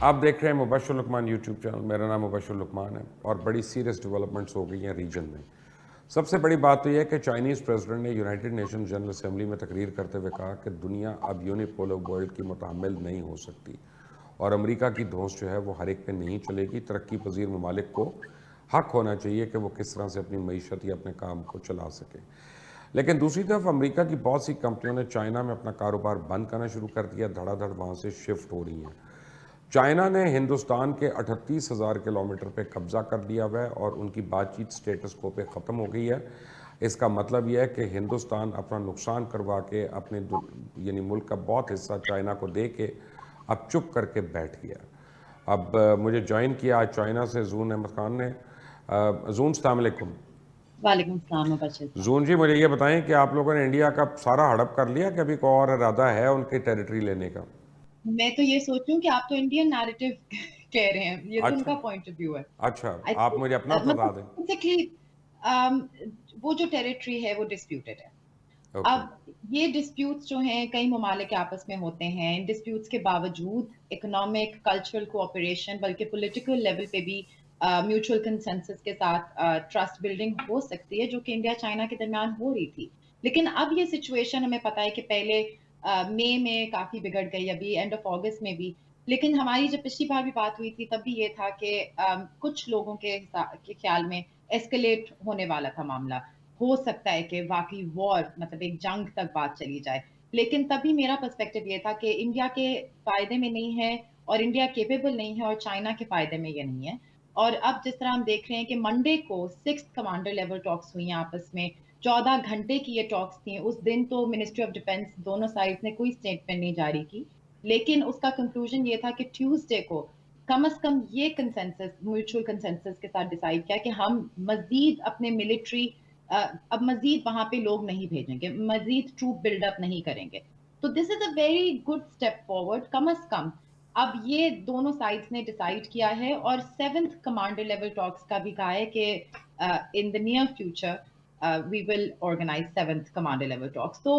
آپ دیکھ رہے ہیں مبشر لقمان یوٹیوب چینل. میرا نام مبشر لقمان ہے اور بڑی سیریس ڈیولپمنٹس ہو گئی ہیں ریجن میں. سب سے بڑی بات تو یہ ہے کہ چائنیز پریزیڈنٹ نے یونائٹڈ نیشن جنرل اسمبلی میں تقریر کرتے ہوئے کہا کہ دنیا اب یونیپولر ورلڈ کی متحمل نہیں ہو سکتی اور امریکہ کی دھونس جو ہے وہ ہر ایک پہ نہیں چلے گی. ترقی پذیر ممالک کو حق ہونا چاہیے کہ وہ کس طرح سے اپنی معیشت یا اپنے کام کو چلا سکے. لیکن دوسری طرف امریکہ کی بہت سی کمپنیوں نے چائنا میں اپنا کاروبار بند کرنا شروع کر دیا. دھڑا دھڑ وہاں سے شفٹ ہو رہی ہیں. چائنا نے ہندوستان کے 38,000 کلومیٹر پہ قبضہ کر لیا ہوا ہے اور ان کی بات چیت سٹیٹس کو پہ ختم ہو گئی ہے. اس کا مطلب یہ ہے کہ ہندوستان اپنا نقصان کروا کے اپنے یعنی ملک کا بہت حصہ چائنا کو دے کے اب چپ کر کے بیٹھ گیا. اب مجھے جوائن کیا آج چائنا سے زون احمد خان نے. زون السلام علیکم. وعلیکم السلام مبشر صاحب. زون جی مجھے یہ بتائیں کہ آپ لوگوں نے انڈیا کا سارا ہڑپ کر لیا کہ ابھی کوئی اور ارادہ ہے ان کی ٹیریٹری لینے کا؟ میں تو یہ سوچوں کہ آپ تو انڈین نیریٹو کہہ رہے ہیں, یہ تو ان اچھا کا پوائنٹ آف ویو ہے. اچھا آپ مجھے اپنا بتا دیں. وہ جو ٹیریٹری ہے وہ ڈسپیوٹڈ ہے. اوکے. اب یہ ڈسپیوٹس جو ہیں کئی ممالک آپس میں ہوتے ہیں. ان ڈسپیوٹس کے باوجود اکنامک کلچرل کوآپریشن بلکہ پولیٹیکل لیول پہ بھی میوچل کنسنسس کے ساتھ ٹرسٹ بلڈنگ ہو سکتی ہے, جو کہ انڈیا چائنا کے درمیان ہو رہی تھی. لیکن اب یہ سچویشن ہمیں پتا ہے کہ پہلے مئی میں کافی بگڑ گئی, ابھی اینڈ آف اگست میں بھی. لیکن ہماری جب پچھلی بار بھی بات ہوئی تھی تب بھی یہ تھا کہ کچھ لوگوں کے خیال میں ایسکلیٹ ہونے والا تھا معاملہ. ہو سکتا ہے کہ واقعی وار مطلب ایک جنگ تک بات چلی جائے. لیکن تبھی میرا پرسپیکٹو یہ تھا کہ انڈیا کے فائدے میں نہیں ہے اور انڈیا کیپیبل نہیں ہے اور چائنا کے فائدے میں یہ نہیں ہے. اور اب جس طرح ہم دیکھ رہے ہیں کہ منڈے کو 6 کمانڈر لیول ٹاکس ہوئی ہیں آپس میں. 14 گھنٹے کی یہ ٹاکس تھیں. اس دن تو منسٹری آف ڈیفینس دونوں سائڈ نے کوئی اسٹیٹمنٹ نہیں جاری کی, لیکن اس کا کنکلوژن یہ تھا کہ ٹیوزڈے کو کم از کم یہ کنسنسس میوچل کنسنسس کے ساتھ ڈیسائیڈ کیا کہ ہم مزید اپنے ملٹری اب مزید وہاں پہ لوگ نہیں بھیجیں گے, مزید ٹروپ بلڈ اپ نہیں کریں گے. تو this is a very good step forward. کم از کم اب یہ دونوں سائڈس نے ڈیسائیڈ کیا ہے اور 7th کمانڈر لیول ٹاکس کا بھی کہا ہے کہ in the near future we will organize 7th commander level talks. تو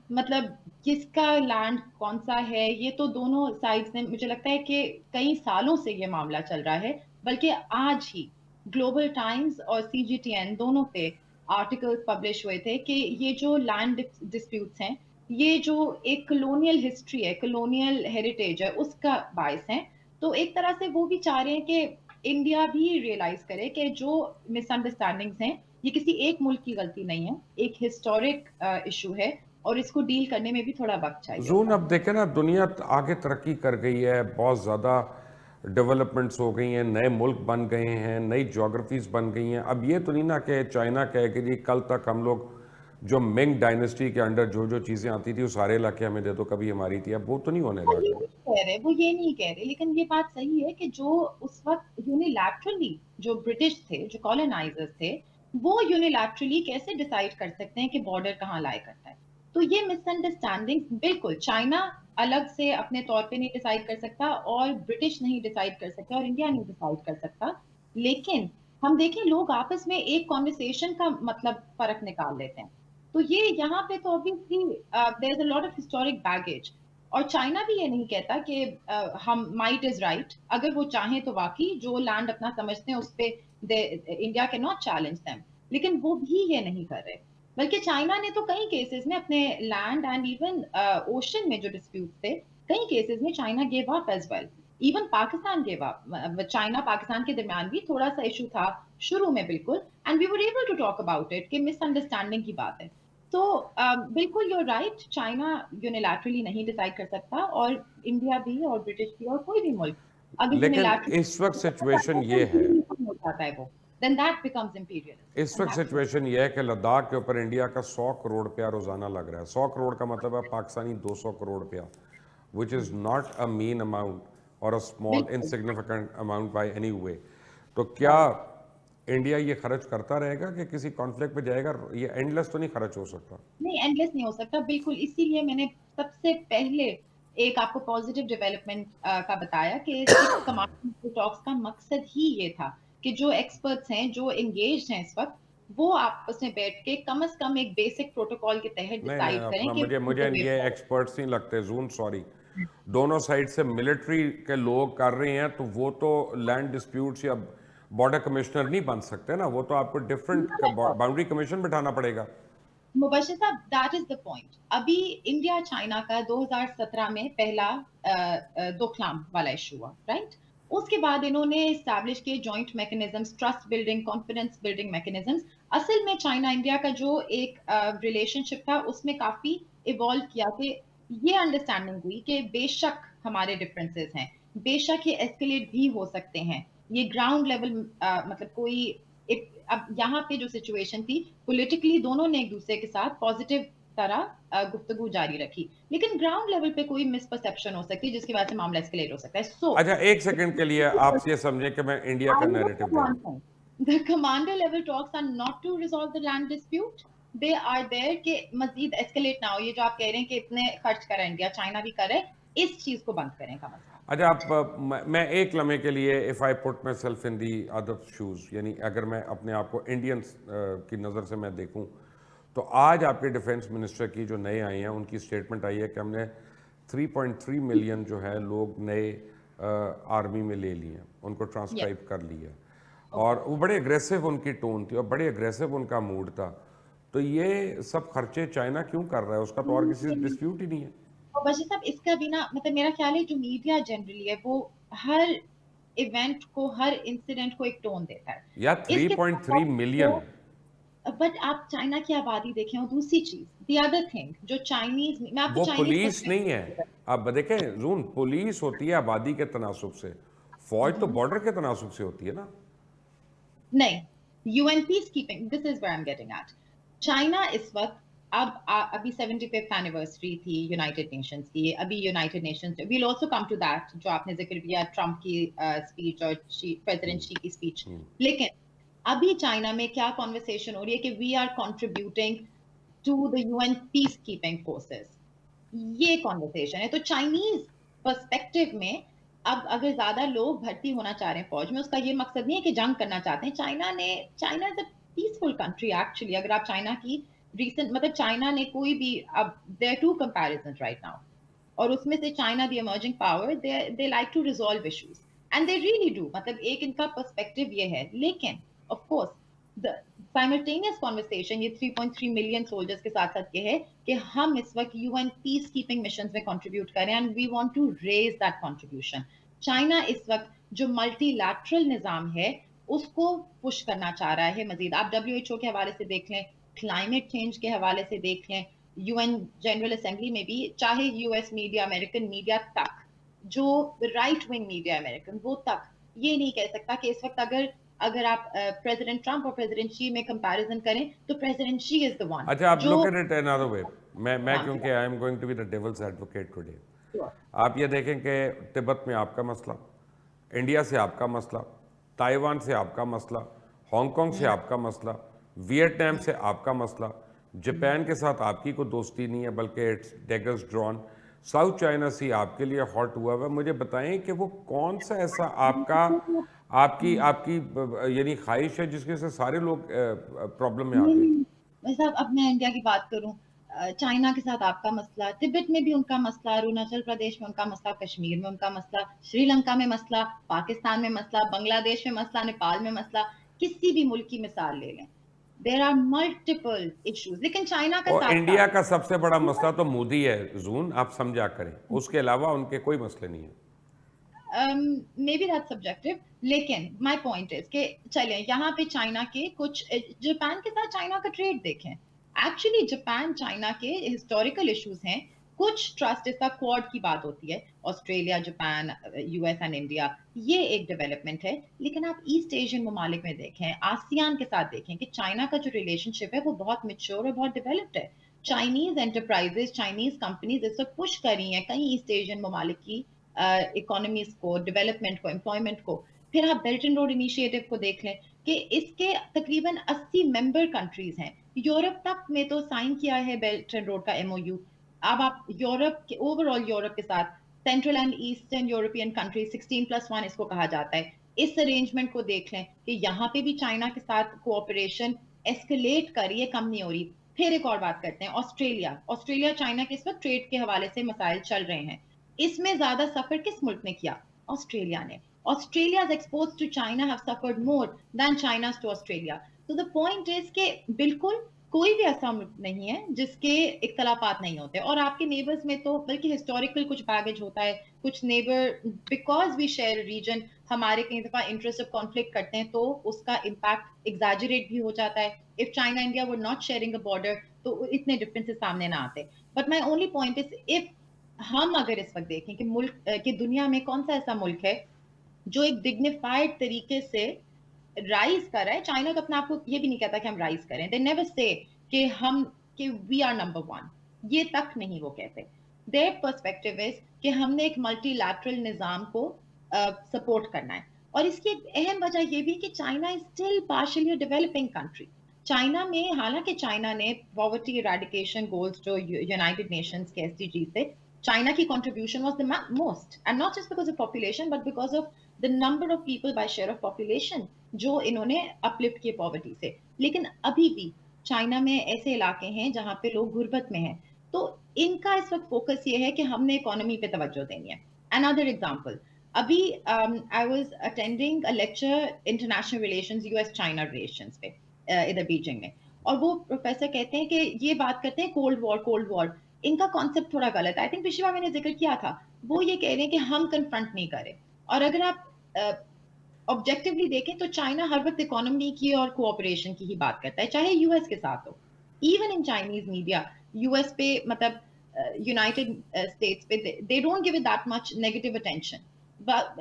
مطلب کس کا لینڈ کون سا ہے یہ تو دونوں سائڈس نے, مجھے لگتا ہے کہ کئی سالوں سے یہ معاملہ چل رہا ہے, بلکہ آج ہی گلوبل ٹائمز اور CGTN دونوں پہ آرٹیکلز پبلش ہوئے تھے کہ یہ جو لینڈ ڈسپیوٹس ہیں یہ جو ایک کلونیل ہسٹری ہے, کلونیل ہیریٹیج ہے, اس کا باعث ہے. تو ایک طرح سے وہ بھی چاہ رہے ہیں کہ انڈیا بھی ریئلائز کرے کہ جو مس انڈرسٹینڈنگز ہیں یہ کسی ایک ملک کی غلطی نہیں ہے, ایک ہسٹورک ایشو ہے اور اس کو ڈیل کرنے میں بھی تھوڑا وقت چاہیے زون ہوتا ہے. اب دیکھیں نا, دنیا آگے ترقی کر گئی ہے, بہت زیادہ ڈیولپمنٹس ہو گئی ہیں, نئے ملک بن گئے ہیں, نئی جغرافیز بن گئی ہیں. اب یہ تو نہیں نا کہ چائنا کہے کہ جی کل تک ہم لوگ جو منگ ڈائنیسٹی کے انڈر جو چیزیں آتی تھی وہ سارے علاقے ہمیں دے دو, کبھی ہماری تھی. اب وہ تو نہیں ہونے وہ گا یہ کام. نہیں کہہ رہے, وہ یہ نہیں کہہ رہے, لیکن یہ بات صحیح ہے کہ جو اس وقت یونیلیٹرلی جو برٹش تھے, جو کالونائزرز تھے, وہ یونیلیٹرلی کیسے ڈیسائیڈ کر سکتے ہیں کہ بارڈر کہاں لائے کرتا ہے. تو یہ مس انڈرسٹینڈنگ بالکل چائنا الگ سے اپنے طور پہ نہیں ڈیسائیڈ کر سکتا اور برٹش نہیں ڈیسائیڈ کر سکتا اور انڈیا نہیں ڈیسائیڈ کر سکتا. لیکن ہم دیکھیں لوگ آپس میں ایک کانورسیشن کا مطلب فرق نکال لیتے ہیں. تو یہ یہاں پہ تو obviously there is a lot of historic baggage. اور چائنا بھی یہ نہیں کہتا کہ ہم مائٹ از رائٹ, اگر وہ چاہیں تو واقعی جو لینڈ اپنا سمجھتے ہیں اس پہ انڈیا کے ناٹ چیلنج دیم, لیکن وہ بھی یہ نہیں کر رہے. بلکہ چائنا نے تو کئی کیسز میں اپنے لینڈ اینڈ ایون اوشن میں جو ڈسپیوٹ تھے کئی کیسز میں China gave up as well. Even Pakistan gave up, China Pakistan کے درمیان بھی تھوڑا سا ایشو تھا شروع میں بالکل, and we were able to talk about it کہ مس انڈرسٹینڈنگ کی بات ہے. تو بالکل یو رائٹ, چائنا یونیلیٹرلی نہیں ڈیسائیڈ کر سکتا اور انڈیا بھی اور برٹش بھی اور کوئی بھی ملک اگر لیکن اس وقت سچویشن یہ ہے, ہو جاتا ہے وہ then that becomes imperialism us and وقت that's سچویشن یہ ہے کہ لداخ کے اوپر انڈیا کا 100 کروڑ روپیہ روزانہ لگ رہا ہے. 100 کروڑ کا مطلب ہے پاکستانی 200 کروڑ روپیہ, which is not a mean amount or a small بالکل insignificant amount by any way. تو کیا right. انڈیا یہ خرچ کرتا رہے گا کہ کسی کانفلکٹ پہ جائے گا؟ یہ اینڈ لیس تو نہیں خرچ ہو سکتا. نہیں اینڈ لیس نہیں ہو سکتا بالکل. اسی لیے میں نے سب سے پہلے ایک آپ کو پازیٹیو ڈیولپمنٹ کا بتایا کہ 6 کمانڈر ٹاکس کا مقصد ہی یہ تھا کہ جو ایکسپرٹس ہیں جو انگیجڈ ہیں اس وقت وہ آپس میں بیٹھ کے کم از کم ایک بیسک پروٹوکول کے تحت نہیں ڈیسائیڈ کریں نہیں, کہ مجھے یہ ایکسپرٹس نہیں لگتے زون, سوری. दोनों साइड से मिलिट्री के लोग कर रहे हैं, तो वो तो लैंड डिस्प्यूट्स या बॉर्डर कमिश्नर नहीं बन सकते ना, वो तो आपको डिफरेंट बाउंड्री कमीशन बिठाना पड़ेगा। मुबशिर साहब, दैट इज द पॉइंट। अभी इंडिया चाइना का 2017 में पहला दोकलाम वाला इशू हुआ, राइट? उसके बाद इन्होंने एस्टैब्लिश किए joint mechanisms, trust building, confidence building mechanisms. असल में चाइना इंडिया का जो एक रिलेशनशिप था उसमें काफी इवॉल्व किया कि ये अंडरस्टैंडिंग हुई कि बेशक हमारे डिफरेंसेस हैं, बेशक ये एस्केलेट भी हो सकते हैं, ये ग्राउंड लेवल मतलब कोई अब यहाँ पे जो सिचुएशन थी पॉलिटिकली, दोनों ने एक दूसरे के साथ पॉजिटिव तरह गुफ्तगू जारी रखी, लेकिन ग्राउंड लेवल पे कोई मिसपरसेप्शन हो सकती है जिसकी वजह से मामला एस्केलेट हो सकता है। सो अच्छा, एक सेकंड के लिए आप ये समझें कि मैं इंडिया का नैरेटिव दे रहा हूं। The commander level talks are not to resolve the land dispute. They are there कि मजीद एस्केलेट ना हो। ये जो आप कह रहे हैं कि इतने खर्च कर इंडिया, चाइना भी करे, इस चीज को बंद करें का मसला। अच्छा, आप मैं एक लम्हे के लिए, if I put my self in the other shoes, यानी अगर मैं अपने आप को इंडियन की नज़र से मैं देखूं, तो आज आपके डिफेंस मिनिस्टर की जो नए आए हैं उनकी स्टेटमेंट आई है कि हमने 3.3 मिलियन जो है लोग नए आर्मी में ले लिए, उनको ट्रांसक्राइब कर लिया, और वो बड़े अग्रेसिव उनकी टोन थी और बड़े अग्रेसिव उनका मूड था। तो ये सब खर्चे चाइना क्यों कर रहा है? उसका तो और किसी से डिस्प्यूट ही नहीं है। और वजह साहब इसका भी ना, मतलब मेरा ख्याल है जो मीडिया जनरली है वो हर इवेंट को, हर इंसिडेंट को एक टोन देता है। या इसके 3.3 मिलियन, बट आप चाइना की आबादी देखें, और दूसरी चीज, द अदर थिंग जो चाइनीज, मैं आपको वो चाइनीज पुलिस नहीं है। आप देखें जून, पुलिस होती है आबादी के तनासुब से, फौज तो बॉर्डर के तनासुब से होती है ना। नहीं, UN peacekeeping, this is where I am getting at. China इस वक्त, अब अभी 75th एनिवर्सरी थी यूनाइटेड नेशंस की, अभी United Nations, we will also come to that जो आपने जिक्र किया ट्रम्प की स्पीच और प्रेसिडेंट शी की स्पीच। लेकिन अभी चाइना में क्या कॉन्वर्सेशन हो रही है कि we are contributing to the UN peacekeeping forces, ये कॉन्वर्सेशन है। तो चाइनीज पर्सपेक्टिव में अब अगर ज्यादा लोग भर्ती होना चाह रहे हैं फौज में, उसका ये मकसद नहीं है कि जंग करना चाहते हैं। China is a peaceful country actually. अगर आप चाइना की रीसेंट, मतलब चाइना ने कोई भी, अब there are two comparison right now, और उसमें से China the emerging power, they like to resolve issues and they really do, मतलब एक इनका पर्सपेक्टिव ये है। लेकिन of course the simultaneous conversation ये 3.3 मिलियन सोल्जर्स के साथ साथ ये है कि हम इस वक्त यूएन पीस कीपिंग मिशन में कंट्रीब्यूट करें and we want to raise that contribution. China इस वक्त जो मल्टीलैटरल निजाम है उसको पुश करना चाह रहा है मजीद। आप डब्ल्यूएचओ के हवाले से देख लें, क्लाइमेट चेंज के हवाले से देख लें, यूएन जनरल असेंबली में भी, चाहे यूएस मीडिया, अमेरिकन मीडिया तक, जो राइट विंग मीडिया अमेरिकन, वो तक ये नहीं कह सकता कि इस वक्त अगर आप प्रेसिडेंट ट्रम्प और प्रेसिडेंट शी में कंपैरिजन करें तो President Xi is the one. अच्छा, आप जो look at it another way. मैं क्योंकि I am going to be the devil's advocate today, आप ये देखें कि तिब्बत में आपका मसला, इंडिया से आपका मसला, ताइवान से आपका मसला, हांगकांग से आपका मसला, वियतनाम से आपका मसला, जापान के साथ आपकी कोई दोस्ती नहीं है बल्कि it's daggers drawn, South China Sea आपके लिए हॉट हुआ हुआ है। मुझे बताएं कि वो कौन सा ऐसा आपका आपकी आपकी यानी ख्वाहिश है जिसके से सारे लोग प्रॉब्लम में आ गए। साहब, अब मैं इंडिया की बात करूं, चाइना के साथ आपका मसला, तिब्बत में भी उनका मसला, अरुणाचल प्रदेश में उनका मसला, कश्मीर में उनका मसला, श्रीलंका में मसला, पाकिस्तान में मसला, बांग्लादेश में मसला, नेपाल में मसला, किसी भी मुल्क की मिसाल ले लें, देयर आर मल्टीपल इश्यूज। लेकिन चाइना का और साथ इंडिया का सबसे बड़ा मसला तो मोदी है जून, आप समझा करें, उसके अलावा उनके कोई मसले नहीं है। मे बी दैट सब्जेक्टिव, लेकिन माय पॉइंट इज कि चलिए यहाँ पे चाइना के कुछ, जापान के साथ चाइना का ट्रेड देखें, एक्चुअली जापान चाइना के हिस्टोरिकल इश्यूज हैं। कुछ ट्रस्ट, इसका क्वाड की बात होती है, Australia, Japan, US and India, ये एक डेवलपमेंट है। लेकिन आप ईस्ट एशियन ममालिक में देखें, आसियान के साथ देखें कि चाइना का जो रिलेशनशिप है वो बहुत मैच्योर और बहुत डेवलप्ड है। चाइनीज एंटरप्राइजेस, चाइनीज कंपनीज इस वक्त पुश कर रही हैं कई ईस्ट एशियन ममालिक की इकोनॉमीज को, डेवलपमेंट को, एम्प्लॉयमेंट को। फिर आप बेल्ट एंड रोड इनिशिएटिव को देख लें कि इसके तकरीबन 80 मेंबर कंट्रीज हैं। यूरोप तक में तो साइन किया है बेल्ट एंड रोड का एमओयू। अब आप यूरोप के, ओवरऑल यूरोप के साथ central and eastern European country 16+1 इसको कहा जाता है, इस अरेंजमेंट को देख लें कि यहाँ पे भी चाइना के साथ कोऑपरेशन एस्केलेट कर रही है, कम नहीं हो रही। फिर एक और बात करते हैं, ऑस्ट्रेलिया चाइना के इस वक्त ट्रेड के हवाले से मसाइल चल रहे हैं। इसमें ज्यादा सफर किस मुल्क ने किया? ऑस्ट्रेलिया ने. Australia's exports to China have suffered more than China's to Australia. So the point is कि बिल्कुल कोई भी ऐसा मुल्क नहीं है जिसके इख्तलाफात नहीं होते. और आपके नेबर्स में तो बल्कि हिस्टोरिकल कुछ बैगेज होता है. कुछ neighbour because we share region हमारे कई दफा इंटरेस्ट ऑफ कॉन्फ्लिक्ट करते हैं तो उसका इम्पैक्ट एग्जैजरेट भी हो जाता है. If China India were not sharing a border तो इतने डिफरेंसेस सामने ना आते. But my only point is if हम अगर इस वक्त देखें कि मुल्क कि दुनिया में कौन सा ऐसा मुल्क है जो एक डिग्निफाइड तरीके से राइज कर रहा है. चाइना तो अपने आप को ये भी नहीं कहता कि हम राइज करें. दे नेवर से कि वी आर नंबर वन, ये तक नहीं वो कहते. देयर पर्सपेक्टिव इज कि हमने एक मल्टीलैटरल निजाम को सपोर्ट करना है. और इसकी एक अहम वजह ये भी कि China is still partially developing country. China में हालांकि चाइना ने पॉवर्टी इरेडिकेशन गोल्स जो यूनाइटेड नेशंस के एसडीजी से China की contribution was the most, and not just because of population, but because of the number of people by share of population जो इन्होंने uplift किए poverty से. लेकिन अभी भी चाइना में ऐसे इलाके हैं जहाँ पे लोग गुर्बत में हैं. तो इनका इस वक्त फोकस ये है कि हमने इकोनॉमी पे तवज्जो देनी है. Another example, अभी I was attending a lecture international relations US-China relations पे इधर बीजिंग में. और वो प्रोफेसर कहते हैं कि ये बात करते हैं कोल्ड वॉर. इनका कॉन्सेप्ट थोड़ा गलत है. आई थिंक पिछली बार मैंने जिक्र किया था. वो ये कह रहे हैं कि हम कन्फ्रंट नहीं करें. और अगर आप ऑब्जेक्टिवली देखें तो चाइना हर वक्त इकोनॉमी की और कोऑपरेशन की ही बात करता है, चाहे यूएस के साथ हो. Even in Chinese media US पे मतलब यूनाइटेड स्टेट्स पे they don't give it that much negative attention.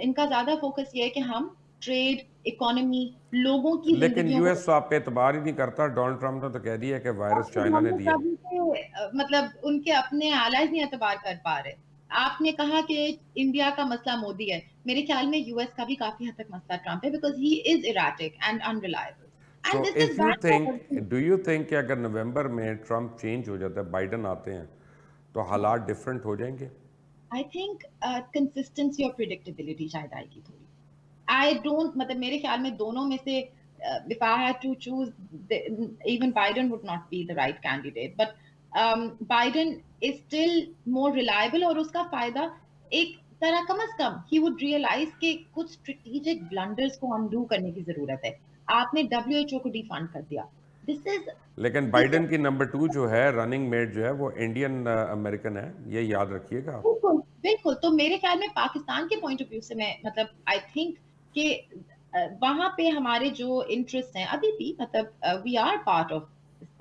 इनका ज्यादा फोकस ये है कि हम ट्रेड, इकोनॉमी, लोगों की लेकिन यूएस तो आप पे एतबार ही नहीं करता. डोनाल्ड ट्रंप ने तो कह दिया कि वायरस चाइना ने दिया. मतलब उनके अपने आलाज नहीं एतबार कर पा रहे. आपने कहा कि इंडिया का मसला मोदी है. मेरे ख्याल में यूएस का भी काफी हद तक मसला ट्रंप है because he is erratic and unreliable. So if you think, do you think कि अगर नवंबर में ट्रंप चेंज हो जाता है, बाइडन आते हैं, तो हालात डिफरेंट हो जाएंगे? आई थिंक कंसिस्टेंसी और प्रिडिक्टेबिलिटी शायद आएगी थोड़ी. आई डोंट मतलब मेरे ख्याल में दोनों में से if I had to choose, even Biden would not be the right candidate. But Biden is still more reliable और उसका फायदा एक तरह कम से कम he would realize कि कुछ strategic blunders को undo करने की जरूरत है. आपने WHO को डिफंड कर दिया. लेकिन बाइडन की नंबर 2 जो है रनिंग मेट जो है वो इंडियन अमेरिकन है, ये याद रखिएगा. बिल्कुल. तो मेरे ख्याल में पाकिस्तान के पॉइंट ऑफ व्यू से मैं मतलब आई थिंक कि वहां पे हमारे जो इंटरेस्ट हैं अभी भी मतलब we are part of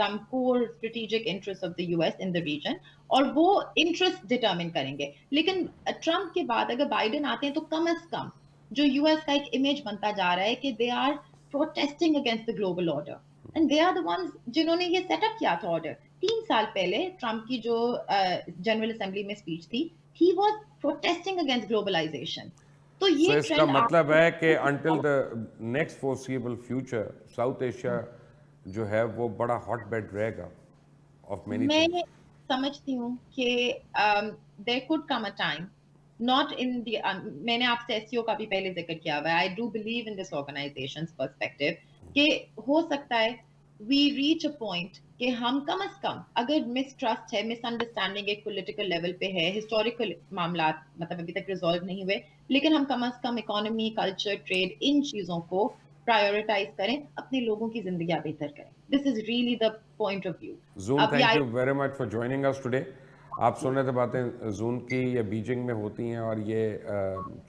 some core strategic interest of the US in the region और वो इंटरेस्ट डिटरमिन करेंगे. लेकिन ट्रंप के बाद अगर बाइडेन आते हैं तो कम से कम जो यूएस का एक इमेज बनता जा रहा है कि they are protesting against the global order and they are the ones जिन्होंने ये सेटअप किया था ऑर्डर. 3 साल पहले ट्रंप की जो जनरल असेंबली में स्पीच थी, he was protesting against globalisation. तो ये इसका मतलब है कि until the next foreseeable future south Asia जो है वो बड़ा हॉट बेड रहेगा of many things. मैं समझती हूँ कि there could come a time not in the मैंने आपसे एससीओ का भी पहले जिक्र किया हुआ है. I do believe in this organization's perspective कि हो सकता है we reach a point कि हम कम से कम अगर मिसट्रस्ट है, मिसअंडरस्टैंडिंग एक पॉलिटिकल लेवल पे है, हिस्टोरिकल मामला मतलब अभी तक रिजॉल्व नहीं हुए, लेकिन हम कम से कम इकोनॉमी, कल्चर, ट्रेड, इन चीजों को प्रायोरिटाइज करें, अपने लोगों की जिंदगी बेहतर करें. This is really the point of view. June, thank you very much for joining us today. आप सुन रहे थे बातें जून की, ये बीजिंग में होती हैं और ये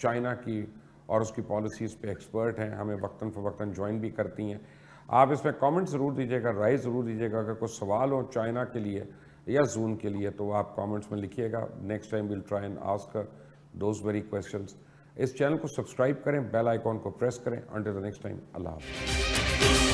चाइना की और उसकी पॉलिसीज़ पे एक्सपर्ट हैं, हमें वक्तन फ़वक्तन ज्वाइन भी करती हैं. आप इसमें कमेंट ज़रूर दीजिएगा, राय ज़रूर दीजिएगा. अगर कोई सवाल हो चाइना के लिए या जून के लिए तो आप कमेंट्स में लिखिएगा. Next time will try and ask those very questions. इस चैनल को सब्सक्राइब करें, बेल आइकॉन को प्रेस करें. अंटिल द नेक्स्ट टाइम, अल्लाह हाफ़िज़.